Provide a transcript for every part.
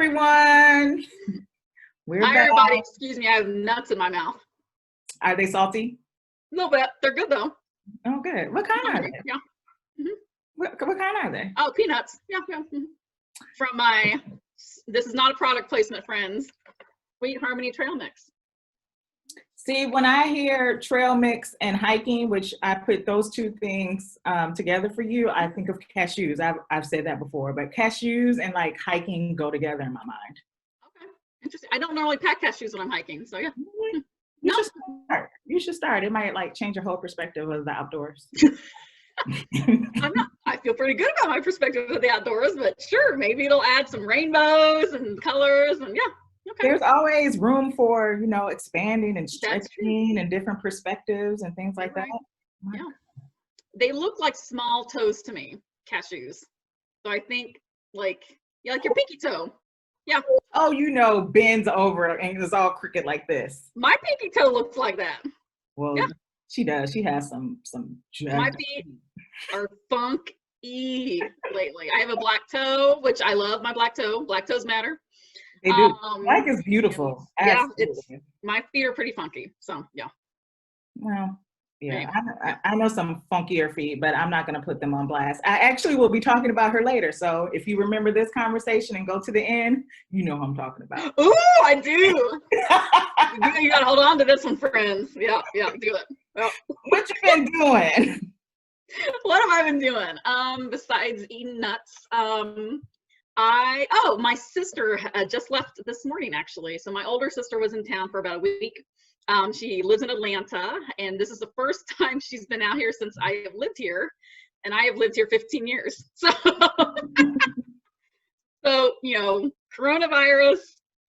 everyone. We're Hi, back. everybody. Excuse me, I have nuts in my mouth. Are they salty? A little bit. They're good, though. Oh, good. What kind are they? Yeah. Mm-hmm. What kind are they? Oh, peanuts. Yeah. Mm-hmm. From this is not a product placement, friends. Sweet Harmony Trail Mix. See, when I hear trail mix and hiking, which I put those two things together for you, I think of cashews. I've said that before, but cashews and like hiking go together in my mind. Okay. Interesting. I don't normally pack cashews when I'm hiking, so yeah. You should start. You should start. It might like change your whole perspective of the outdoors. I feel pretty good about my perspective of the outdoors, but sure, maybe it'll add some rainbows and colors and yeah. Okay. There's always room for, expanding and stretching and different perspectives and things like that. Yeah. They look like small toes to me, cashews. So I think like your pinky toe. Yeah. Oh, bends over and is all crooked like this. My pinky toe looks like that. Well, yeah. She does. She has some. My feet are funky lately. I have a black toe, which I love my black toe. Black toes matter. They do. Black is beautiful. Yeah, my feet are pretty funky. So yeah. Well, yeah, anyway. I know some funkier feet, but I'm not going to put them on blast. I actually will be talking about her later. So if you remember this conversation and go to the end, you know who I'm talking about. Ooh, I do. You got to hold on to this one, friends. Yeah, do it. Well. What you been doing? What have I been doing? Besides eating nuts, my sister just left this morning, actually. So my older sister was in town for about a week. She lives in Atlanta, and this is the first time she's been out here since I have lived here, and I have lived here 15 years. So, coronavirus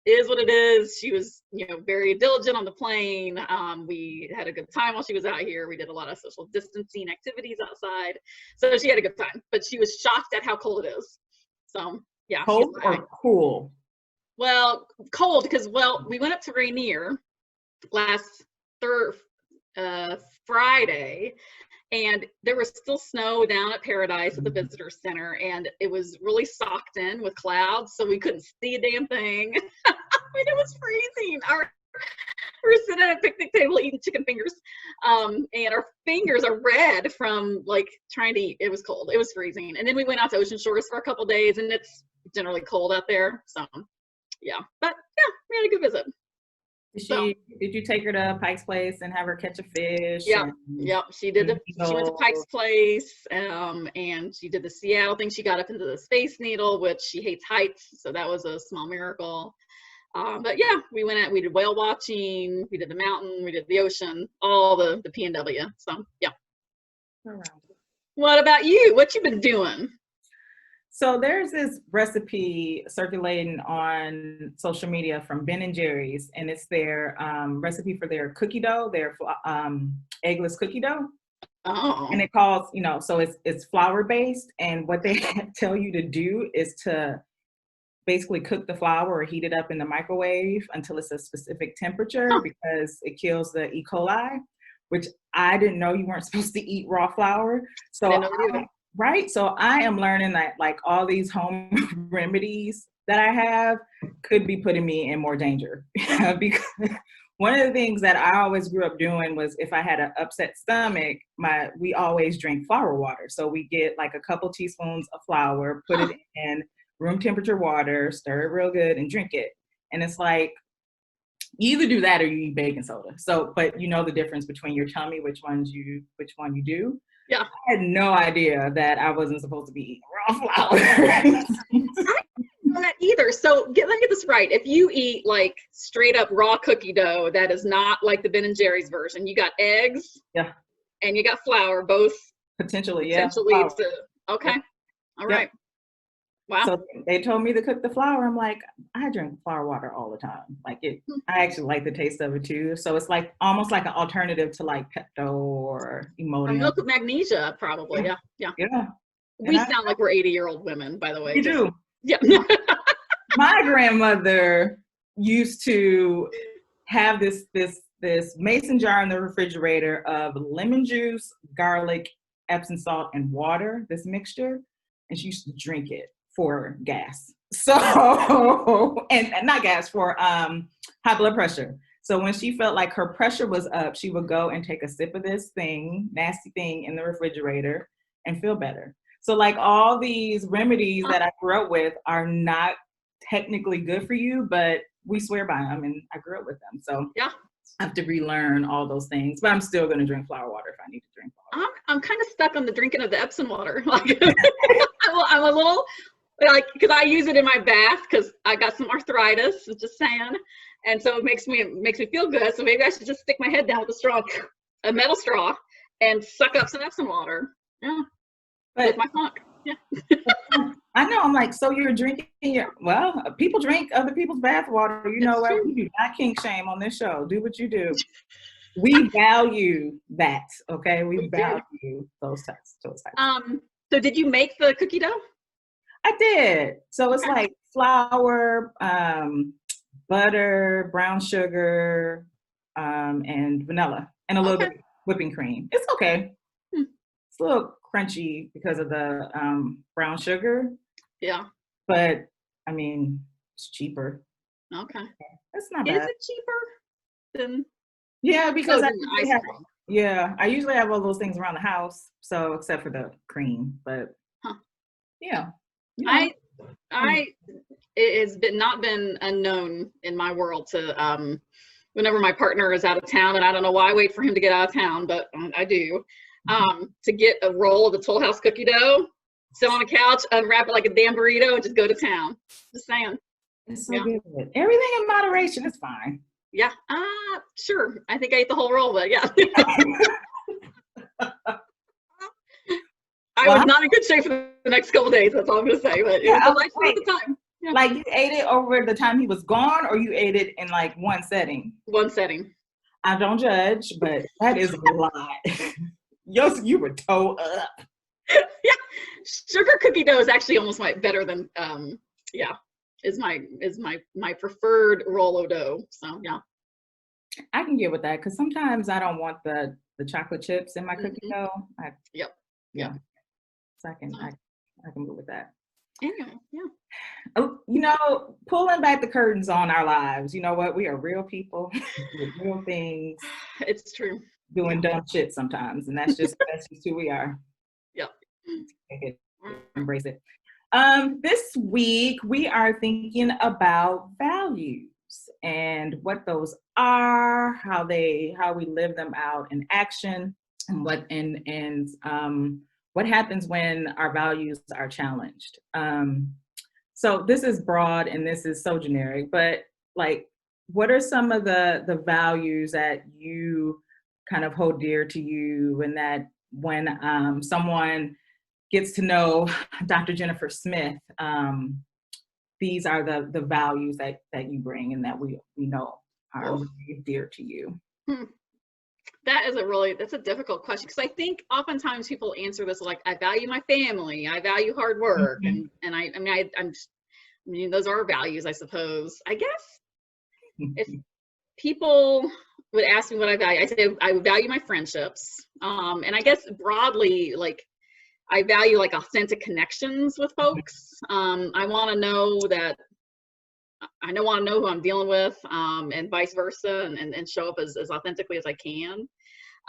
is what it is. She was, very diligent on the plane. We had a good time while she was out here. We did a lot of social distancing activities outside. So she had a good time, but she was shocked at how cold it is. So yeah. Cold or cool? Well, cold because, we went up to Rainier last Friday, and there was still snow down at Paradise at the visitor center, and it was really socked in with clouds, so we couldn't see a damn thing. It was freezing. We were sitting at a picnic table eating chicken fingers, and our fingers are red from trying to eat. It was cold. It was freezing. And then we went out to Ocean Shores for a couple days, and it's generally cold out there. So yeah, but yeah, we had a good visit. Did you take her to Pike's Place and have her catch a fish? Yep. She did. She went to Pike's Place, and she did the Seattle thing. She got up into the Space Needle, which she hates heights, so that was a small miracle. But yeah, we went out. We did whale watching. We did the mountain. We did the ocean. All the PNW. So yeah. All right. What about you? What you been doing? So there's this recipe circulating on social media from Ben & Jerry's, and it's their recipe for their cookie dough, their eggless cookie dough. Oh. And it calls, so it's flour based, and what they tell you to do is to basically cook the flour or heat it up in the microwave until it's a specific temperature because it kills the E. coli, which I didn't know you weren't supposed to eat raw flour. So right. So I am learning that all these home remedies that I have could be putting me in more danger because one of the things that I always grew up doing was if I had an upset stomach, we always drink flour water. So we get a couple teaspoons of flour, put it in room temperature water, stir it real good and drink it. And it's you either do that or you eat baking soda. So, but the difference between your tummy, which one you do. Yeah. I had no idea that I wasn't supposed to be eating raw flour. I didn't know that either. So let me get this right. If you eat straight up raw cookie dough, that is not like the Ben & Jerry's version. You got eggs. Yeah. And you got flour, both. Potentially, yeah. Okay. Yep. All right. Wow. So they told me to cook the flour. I'm I drink flour water all the time. I actually like the taste of it too. So it's almost like an alternative to Pepto or Imodium. Milk with magnesia, probably. Yeah. We sound like we're 80-year-old women, by the way. You do. Yeah. My grandmother used to have this mason jar in the refrigerator of lemon juice, garlic, Epsom salt, and water, this mixture, and she used to drink it for gas. So, and not gas, for high blood pressure. So when she felt like her pressure was up, she would go and take a sip of this thing, nasty thing, in the refrigerator and feel better. So like all these remedies that I grew up with are not technically good for you, but we swear by them, and I grew up with them. So Yeah. I have to relearn all those things, but I'm still going to drink flower water if I need to drink water. I'm kind of stuck on the drinking of the Epsom water. Like, I'm a little, like, because I use it in my bath because I got some arthritis, just saying, and so it makes me feel good. So maybe I should just stick my head down with a straw, a metal straw, and suck up some Epsom water. Yeah, with my funk. Yeah. I know. I'm like, so you're drinking well, people drink other people's bath water. You know what? We do not kink shame on this show. Do what you do. We value that. Okay. We value those types. So did you make the cookie dough? I did. So it's like flour, butter, brown sugar, and vanilla, and a little bit of whipping cream. It's okay. It's a little crunchy because of the brown sugar. Yeah. But I mean, it's cheaper. Okay. That's not bad. Is it cheaper than? Yeah, because I usually have all those things around the house. So except for the cream, but yeah. It has not been unknown in my world to whenever my partner is out of town, and I don't know why I wait for him to get out of town, but I do, to get a roll of the Toll House cookie dough, sit on a couch, unwrap it like a damn burrito, and just go to town. Just saying. It's so good. Everything in moderation is fine. Yeah. Sure. I think I ate the whole roll, but yeah. I was not in good shape for the next couple of days. That's all I'm going to say. But it was delightful at the time. Yeah. Like you ate it over the time he was gone, or you ate it in like one setting? One setting. I don't judge, but that is a lot. You were toe up. Yeah. Sugar cookie dough is actually almost better than is my preferred roll of dough. So yeah. I can get with that because sometimes I don't want the chocolate chips in my cookie dough. Yeah. So I can move with that. Anyway, yeah. Oh, pulling back the curtains on our lives. You know what? We are real people with real things. It's true. Doing dumb shit sometimes, and that's just who we are. Yep. Embrace it. This week we are thinking about values and what those are, how we live them out in action, and what happens when our values are challenged. So this is broad and this is so generic, but like, what are some of the values that you kind of hold dear to you, and that when someone gets to know Dr. Jennifer Smith, these are the values that you bring and that we know are really dear to you? That's a difficult question, because I think oftentimes people answer this like, I value my family, I value hard work, and I mean those are values, I suppose. I guess if people would ask me what I value, I say I would value my friendships, and I guess broadly, like, I value like authentic connections with folks. I want to know that I want to know who I'm dealing with, and vice versa, and show up as authentically as I can.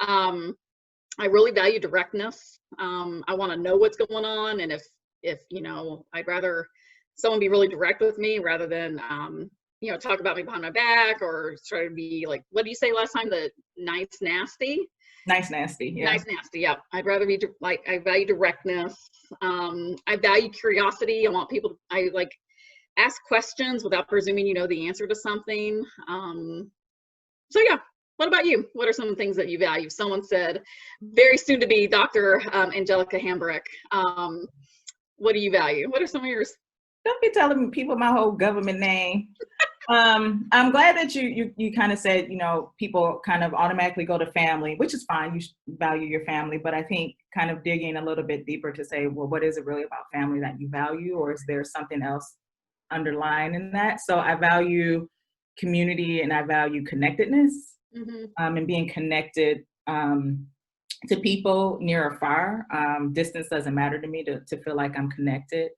I really value directness. I want to know what's going on, and if I'd rather someone be really direct with me rather than talk about me behind my back or try to be like, what did you say last time? The nice nasty. Nice nasty, yeah. Nice nasty, yeah. I'd rather be I value directness. I value curiosity. I want people to, I like ask questions without presuming you know the answer to something. So yeah, what about you? What are some things that you value? Someone said, very soon to be Dr. Angie Hambrick. What do you value? What are some of yours? Don't be telling people my whole government name. I'm glad that you kind of said, people kind of automatically go to family, which is fine. You should value your family, but I think kind of digging a little bit deeper to say, well, what is it really about family that you value, or is there something else underlying in that? So I value community and I value connectedness, and being connected to people near or far. Distance doesn't matter to me to feel like I'm connected.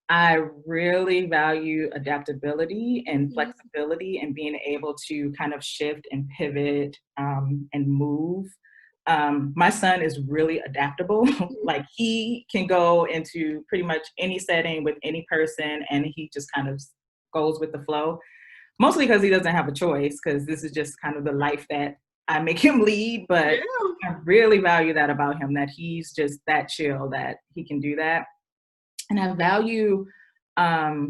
I really value adaptability and Mhm. flexibility and being able to kind of shift and pivot and move. My son is really adaptable. Mhm. Like he can go into pretty much any setting with any person and he just kind of goes with the flow. Mostly because he doesn't have a choice, because this is just kind of the life that I make him lead. But Yeah. I really value that about him, that he's just that chill that he can do that. And I value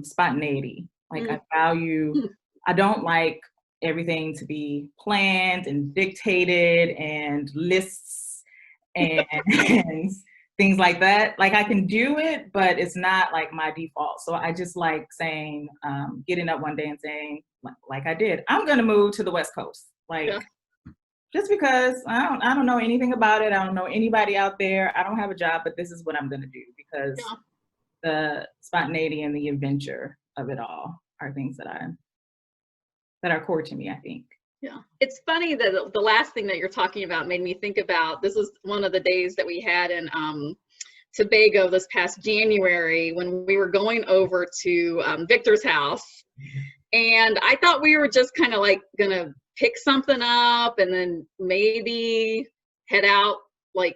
spontaneity. Like Mm. Mm. I don't like everything to be planned and dictated and lists and, and things like that. Like I can do it, but it's not like my default. So I just like saying, getting up one day and saying, like I did, I'm gonna move to the West Coast. Like Yeah. just because I don't know anything about it. I don't know anybody out there. I don't have a job, but this is what I'm gonna do because Yeah. the spontaneity and the adventure of it all are things that are core to me, I think. Yeah. It's funny that the last thing that you're talking about made me think about, this was one of the days that we had in Tobago this past January when we were going over to Victor's house. And I thought we were just kind of like gonna pick something up and then maybe head out I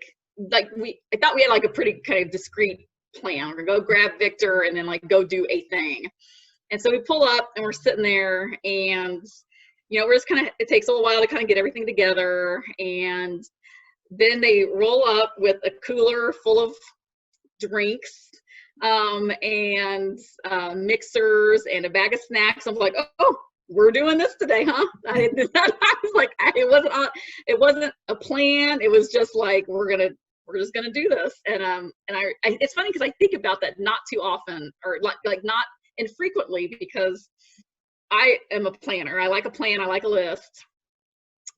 thought we had like a pretty kind of discreet plan. We're gonna go grab Victor and then like go do a thing. And so we pull up and we're sitting there and we're just kind of, it takes a little while to kind of get everything together. And then they roll up with a cooler full of drinks and mixers and a bag of snacks. I'm like, oh, we're doing this today, huh? I was like, it wasn't a plan. It was just like, we're just gonna do this. And it's funny because I think about that not too often, or like not infrequently, because I am a planner. I like a plan. I like a list.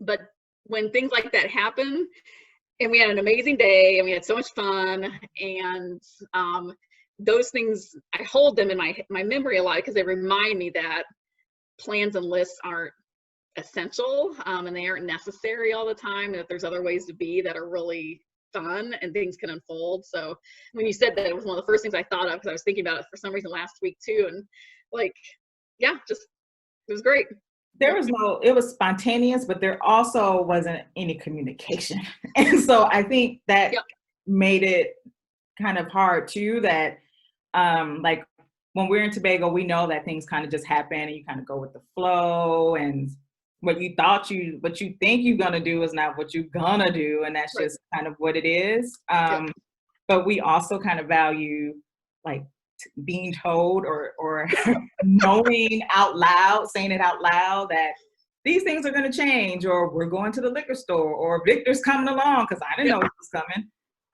But when things like that happen, and we had an amazing day, and we had so much fun, and those things, I hold them in my memory a lot because they remind me that plans and lists aren't essential, and they aren't necessary all the time, and that there's other ways to be that are really fun and things can unfold. So when you said that, it was one of the first things I thought of because I was thinking about it for some reason last week too, and like, yeah, just it was great. It was spontaneous, but there also wasn't any communication. And so I think that Yep. made it kind of hard too, that like when we're in Tobago, we know that things kind of just happen and you kind of go with the flow, and what you think you're gonna do is not what you're gonna do, and that's Right. just kind of what it is. Yep. But we also kind of value like being told or knowing out loud, saying it out loud that these things are going to change, or we're going to the liquor store, or Victor's coming along because I didn't Yep. know he was coming.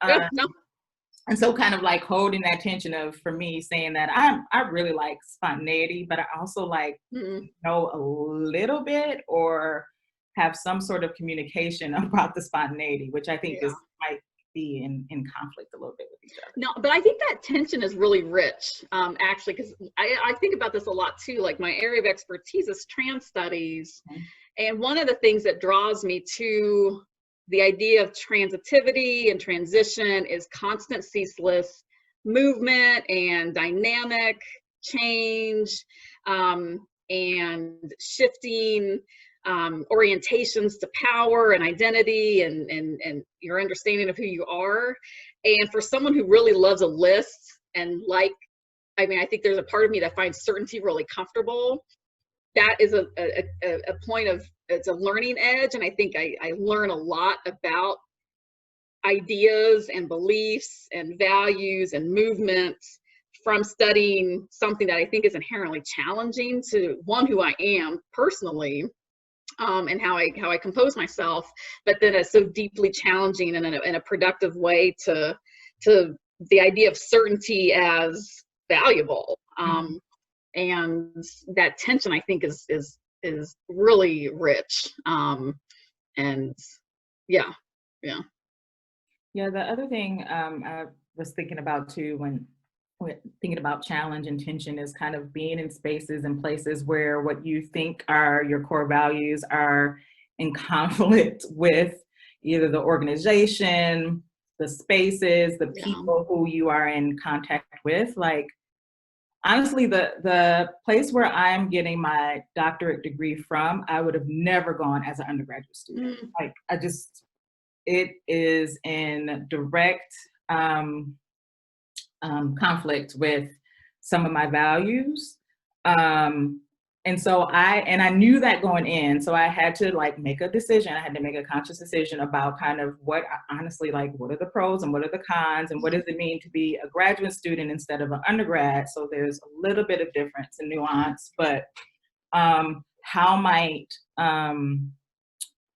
Yeah. Uh, No. and so kind of like holding that tension of, for me, saying that I really like spontaneity, but I also like Mm-mm. know a little bit or have some sort of communication about the spontaneity, which I think Yeah. is might be in conflict a little bit with each other. No, but I think that tension is really rich, actually, because I think about this a lot too. Like my area of expertise is trans studies. Mhm. And one of the things that draws me to the idea of transitivity and transition is constant, ceaseless movement and dynamic change, and shifting orientations to power and identity and your understanding of who you are. And for someone who really loves a list and I think there's a part of me that finds certainty really comfortable. That is a point of, it's a learning edge. And I think I learn a lot about ideas and beliefs and values and movements from studying something that I think is inherently challenging to one, who I am personally, and how I compose myself, but then it's so deeply challenging and in a productive way to the idea of certainty as valuable. Mhm. And that tension, I think, is really rich. And yeah, yeah. Yeah, the other thing I was thinking about too when thinking about challenge and tension is kind of being in spaces and places where what you think are your core values are in conflict with either the organization, the spaces, the Yeah. people who you are in contact with. Like Honestly, the place where I'm getting my doctorate degree from, I would have never gone as an undergraduate student. Mm, Like, it is in direct conflict with some of my values. Um, and so I knew that going in, so I had to like make a decision. I had to make a conscious decision about kind of what, honestly, like what are the pros and what are the cons and what does it mean to be a graduate student instead of an undergrad. So there's a little bit of difference and nuance, but how might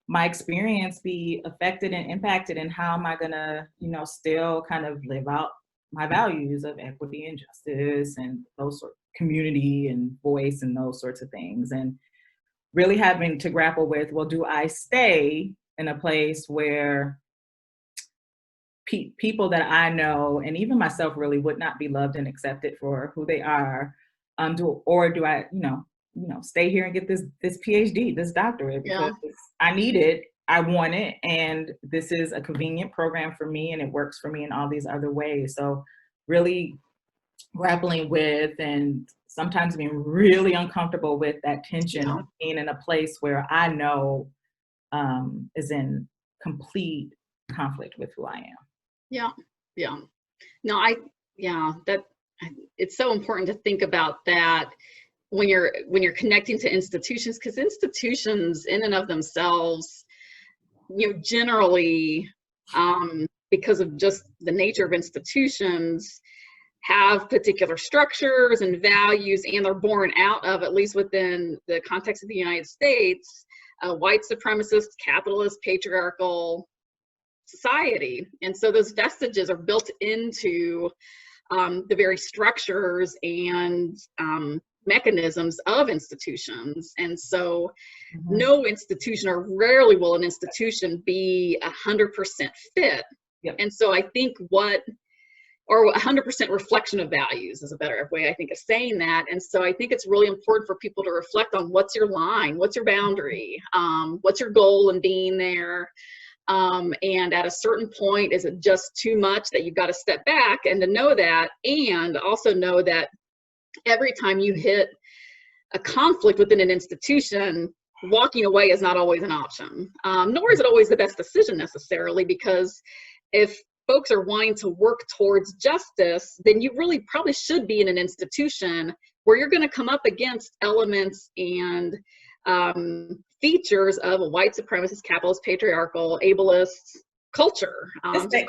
my experience be affected and impacted, and how am I gonna, still kind of live out my values of equity and justice and those sort of community and voice and those sorts of things. And really having to grapple with, well, do I stay in a place where people that I know and even myself really would not be loved and accepted for who they are, or do I, stay here and get this PhD, this doctorate, because I need it, I want it, and this is a convenient program for me and it works for me in all these other ways. So really grappling with and sometimes being really uncomfortable with that tension of being in a place where I know is in complete conflict with who I am. Yeah. Yeah. No, that it's so important to think about that when you're connecting to institutions, because institutions in and of themselves, generally, because of just the nature of institutions, have particular structures and values, and they're born out of, at least within the context of the United States, white supremacist, capitalist, patriarchal society. And so those vestiges are built into the very structures and mechanisms of institutions. And so no institution, or rarely will an institution be 100% fit. Yep. And so I think or 100% reflection of values is a better way, I think, of saying that. And so I think it's really important for people to reflect on what's your line, what's your boundary, what's your goal in being there. And at a certain point, is it just too much that you've got to step back, and to know that, and also know that every time you hit a conflict within an institution, walking away is not always an option, nor is it always the best decision necessarily, because if folks are wanting to work towards justice, then you really probably should be in an institution where you're going to come up against elements and features of a white supremacist, capitalist, patriarchal, ableist culture. It's the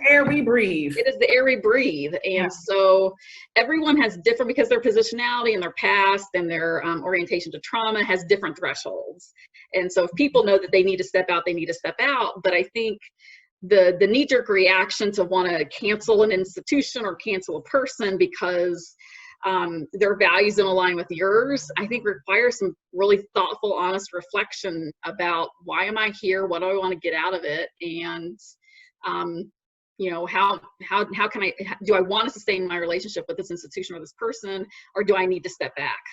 air we breathe. It is the air we breathe. And so everyone has different, because their positionality and their past and their orientation to trauma has different thresholds. And so if people know that they need to step out, they need to step out. But I think the knee-jerk reaction to want to cancel an institution or cancel a person because their values don't align with yours, I think requires some really thoughtful, honest reflection about, why am I here? What do I want to get out of it? And, how can do I want to sustain my relationship with this institution or this person, or do I need to step back?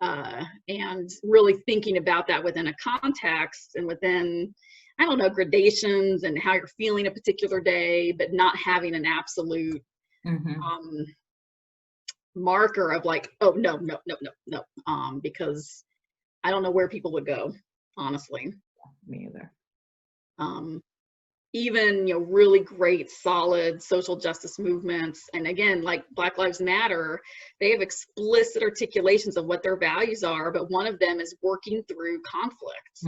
And really thinking about that within a context and within, I don't know, gradations and how you're feeling a particular day, but not having an absolute, marker of like, oh no, because I don't know where people would go, honestly. Me either. Even really great, solid social justice movements, and again, like Black Lives Matter, they have explicit articulations of what their values are, but one of them is working through conflict,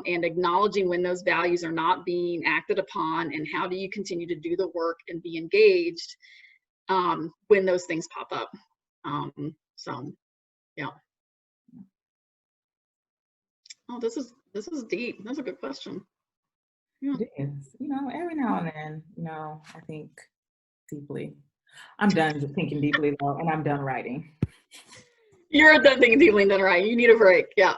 and acknowledging when those values are not being acted upon, and how do you continue to do the work and be engaged when those things pop up. So yeah. Oh, this is deep. That's a good question. Yeah. It is. Every now and then, I think deeply. I'm done thinking deeply though, and I'm done writing. You're done thinking deeply and done writing. You need a break. Yeah.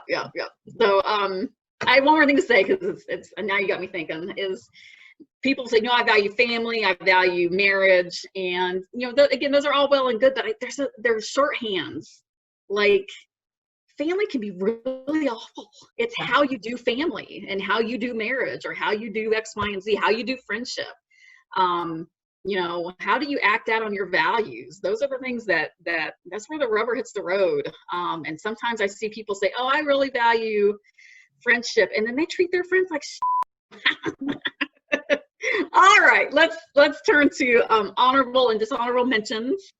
So I have one more thing to say, because it's and now you got me thinking, is people say, no, I value family, I value marriage, and again, those are all well and good, but there's shorthands. Like, family can be really awful. It's how you do family and how you do marriage, or how you do X, Y, and Z, how you do friendship. how do you act out on your values? Those are the things that's where the rubber hits the road. And sometimes I see people say, oh, I really value friendship, and then they treat their friends like shit. All right, let's turn to honorable and dishonorable mentions.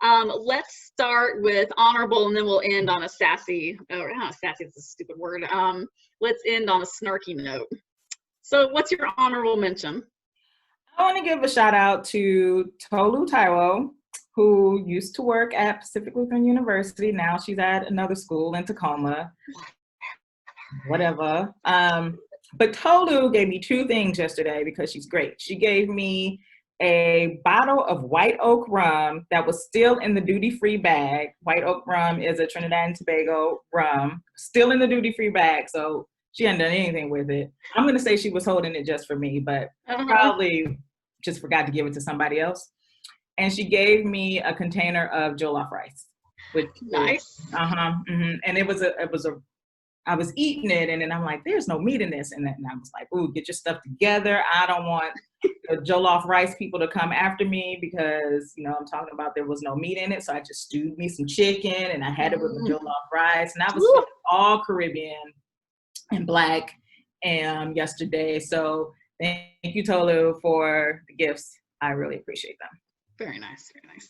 Let's start with honorable, and then we'll end on a sassy, sassy is a stupid word. Let's end on a snarky note. So what's your honorable mention? I want to give a shout out to Tolu Taiwo, who used to work at Pacific Lutheran University. Now she's at another school in Tacoma. Whatever. But Tolu gave me 2 things yesterday because she's great. She gave me a bottle of white oak rum that was still in the duty-free bag. White oak rum is a Trinidad and Tobago rum, still in the duty-free bag. So she hadn't done anything with it. I'm going to say she was holding it just for me, but probably just forgot to give it to somebody else. And she gave me a container of jollof rice. Which nice. And I was eating it, and then I'm like, there's no meat in this. And I was like, ooh, get your stuff together. I don't want the jollof rice people to come after me because, I'm talking about there was no meat in it. So I just stewed me some chicken, and I had it with the jollof rice. And I was all Caribbean and Black yesterday. So thank you, Tolu, for the gifts. I really appreciate them. Very nice, very nice.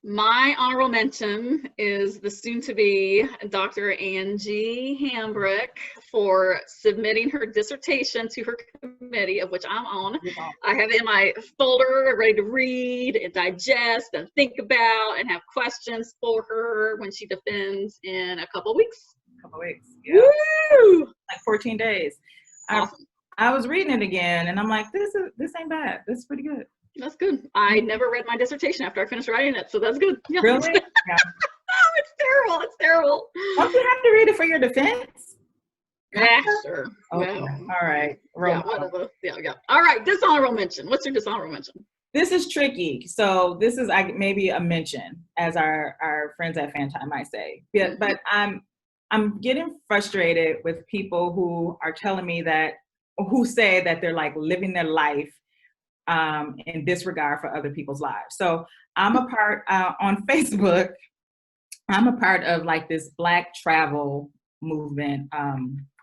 My honorable mention is the soon-to-be Dr. Angie Hambrick for submitting her dissertation to her committee, of which I'm on. I have it in my folder, ready to read and digest and think about and have questions for her when she defends in a couple of weeks. Yeah. Woo! Like 14 days. Awesome. I was reading it again, and I'm like, this ain't bad. This is pretty good. That's good. I never read my dissertation after I finished writing it, so that's good. Yeah. Really? Yeah. Oh, it's terrible. It's terrible. Don't you have to read it for your defense? Yeah, sure. Okay. Well, all right. Yeah, whatever. Yeah. All right. Dishonorable mention. What's your dishonorable mention? This is tricky. So this is maybe a mention, as our friends at Fantime might say. Yeah, but I'm getting frustrated with people who are telling me who say that they're like living their life in disregard for other people's lives. So I'm a part on Facebook. I'm a part of like this Black travel movement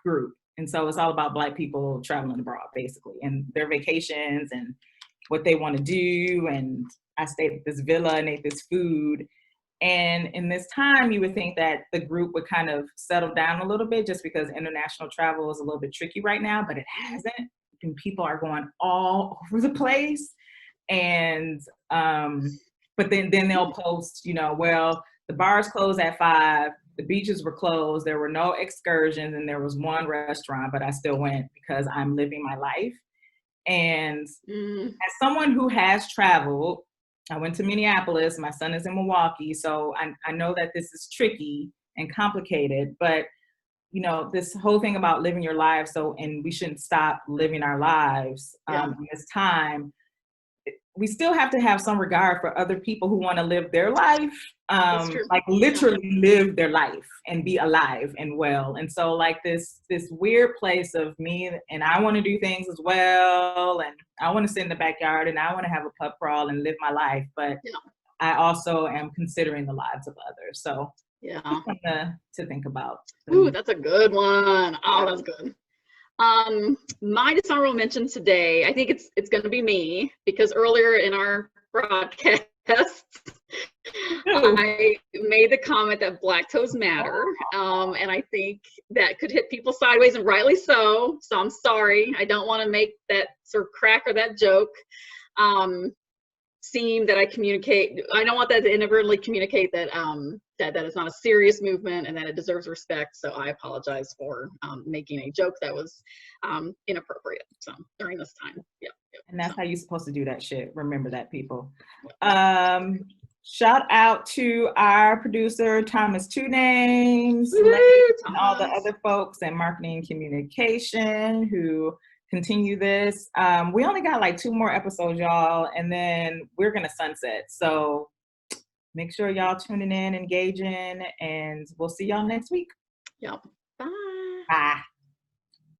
group. And so it's all about Black people traveling abroad, basically, and their vacations and what they want to do. And I stayed at this villa and ate this food. And in this time, you would think that the group would kind of settle down a little bit just because international travel is a little bit tricky right now, but it hasn't. And people are going all over the place. And, but then they'll post, well, the bars closed at 5, the beaches were closed, there were no excursions, and there was one restaurant, but I still went because I'm living my life. And as someone who has traveled, I went to Minneapolis, my son is in Milwaukee, so I know that this is tricky and complicated, but this whole thing about living your life, and we shouldn't stop living our lives in this time. We still have to have some regard for other people who want to live their life, like literally live their life and be alive and well. And so like this weird place of me, and I want to do things as well, and I want to sit in the backyard, and I want to have a pub crawl and live my life, but I also am considering the lives of others. So something to think about. Ooh, that's a good one. Oh, that's good. My dishonorable mention today, I think it's going to be me, because earlier in our broadcast, I made the comment that Black toes matter, and I think that could hit people sideways, and rightly so. So I'm sorry. I don't want to make that sort of crack or that joke seem that I communicate. I don't want that to inadvertently communicate that that it's not a serious movement and that it deserves respect. So I apologize for making a joke that was inappropriate. So during this time, And that's how you're supposed to do that shit. Remember that, people. Shout out to our producer, Thomas Two Names, and all the other folks in marketing and communication who continue this. We only got like 2 more episodes, y'all, and then we're gonna sunset. So make sure y'all tuning in, engaging, and we'll see y'all next week. Yep. Bye. Bye.